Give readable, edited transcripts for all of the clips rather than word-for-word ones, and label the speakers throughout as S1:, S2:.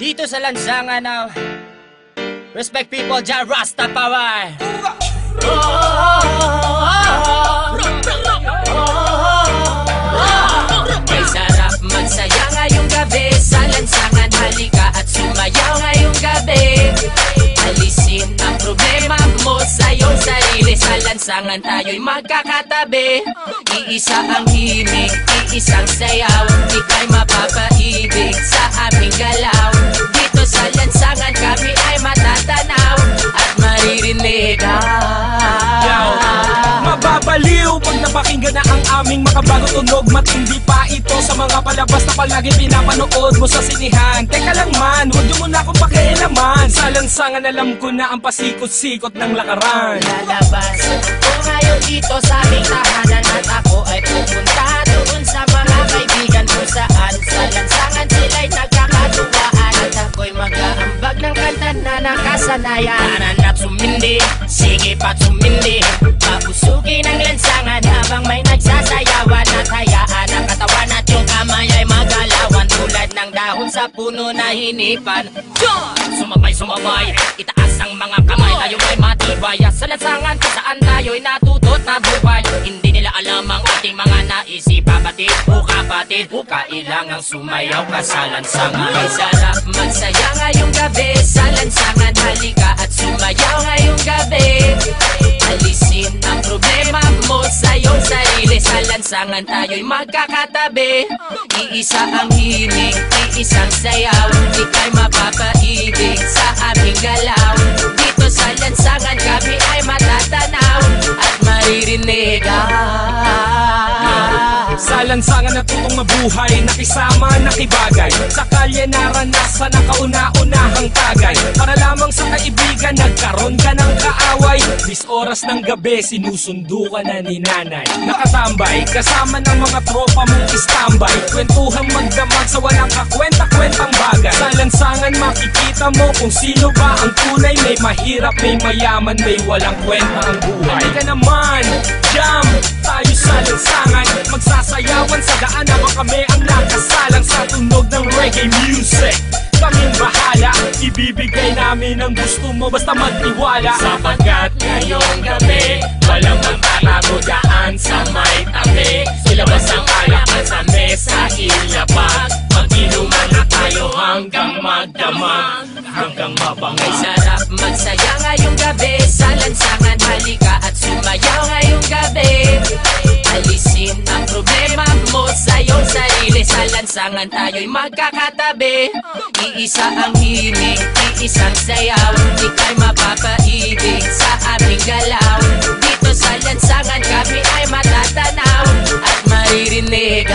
S1: Dito sa lansangan ng Respect People, Jah Rastafari. May sarap magsaya ngayong gabi sa lansangan, halika at sumayaw ngayong gabi. Alisin ang problema mo sa iyong sarili, sa lansangan tayo'y magkakatabi. Iisa ang himig, iisang sayaw, ika'y mapapaibig sa aming galaw. Dito sa lansangan kami ay matatanaw at maririnig.
S2: Mababaliw pag napakinggan na ang aming makabagong tunog. Matindi pa ito sa mga palabas na palagi pinapanood mo sa sinihan. Teka lang man, huwag niyo muna akong pakialaman. Sa lansangan alam ko na ang pasikot-sikot ng lakaran.
S1: Lalabas ko ngayon dito sa aming tahanan, at ako ay pupunta doon sa mga kaibigan kung saan sa lansangan sila'y nagkakatuwaan. At ako'y mag-aambag ng kanta na nakasanayan. Nananap sumindi, sige pa't sumindi, papusukin ang lansangan habang may nagsasayawan. At hayaan ang katawan at yung kamay ay magalawan tulad ng dahon sa puno na hinipan. Sumabay, itaas ang mga kamay, tayo ay matibay. Sa lansangan kung saan tayo'y natutot na buhay. Hindi nila alam ang ating mga naisip, kapatid o kapatid, o kailangang sumayaw ka sa lansangan. May sarap magsaya ngayong gabi sa lansangan, halika at sumayaw ngayong gabi. Alisin ang problema mo sa iyong sarili, sa lansangan tayo'y magkakatabi. Iisa ang himig, iisang sayaw, ika'y mapapaibig sa aming galaw. Dito sa lansangan kami ay matatanaw at maririnig.
S2: Sa lansangan natutong mabuhay, nakisama, nakibagay. Sa kalye naranasan ang kauna-unahang tagay. Para lamang sa kaibigan, nagkaroon ka ng kaaway. 10 oras ng gabi, sinusundo ka na ni nanay. Nakatambay, kasama ng mga tropa mong istambay. Kwentuhang magdamag sa walang kakwenta-kwentang bagay. Sa lansangan makikita mo kung sino ba ang tunay. May mahirap, may mayaman, may walang kwenta ang buhay. Halika naman, jam tayo sa lansangan, magsasayawan sa daan habang kami ang nakasalang sa tunog ng reggae music. Kaming bahala, ibibigay namin ang gusto mo, basta magtiwala. Sapagkat ngayong gabi, walang magtatago daan sa may tabi. Ilabas ang alakan sa mesa, ilapag, mag-inuman na tayo hanggang magdamag, hanggang mabangay.
S1: May sarap magsaya ngayong gabi sa lansangan, halika at sumayaw ngayong gabi. Alisin ang problema mo sa iyong sarili, sa lansangan tayo'y magkakatabi. Iisa ang himig, iisang sayaw, ika'y mapapaibig sa aming galaw. Dito sa lansangan kami ay matatanaw at maririnig.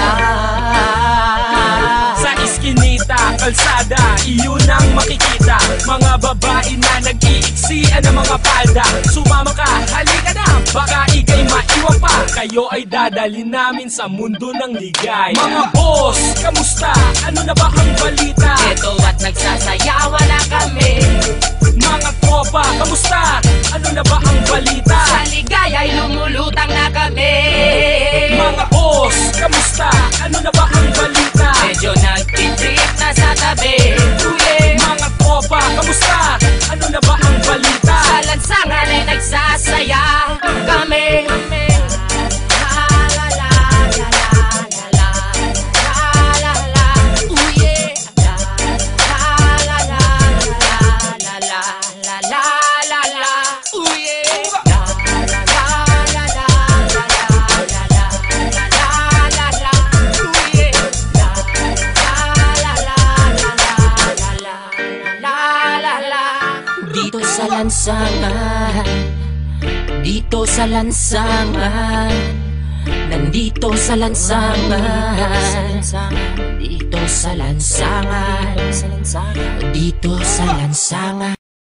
S2: Sa iskinita, kalsada, iyon ang makikita. Mga babae na nag-iiksian ng mga palda. Sumama ka, halika na, baka ika'y maiwan pa. Kayo ay dadalhin namin sa mundo ng ligay. Mga boss, kamusta? Ano na ba ang balita?
S1: Ito at nagsasayawan na kami.
S2: Mga tropa, kamusta? Ano na ba ang balita?
S1: Sa ligaya'y lumulutang na kami.
S2: Mga boss, kamusta? Ano na ba ang balita?
S1: Medyo nagtitrip na sa tabi.
S2: Mga tropa, kamusta? Ano na ba ang balita?
S1: Sa lansangan ay nagsasaya kami. Dito sa lansangan, dito sa lansangan, nandito sa lansangan, dito sa lansangan, dito sa lansangan.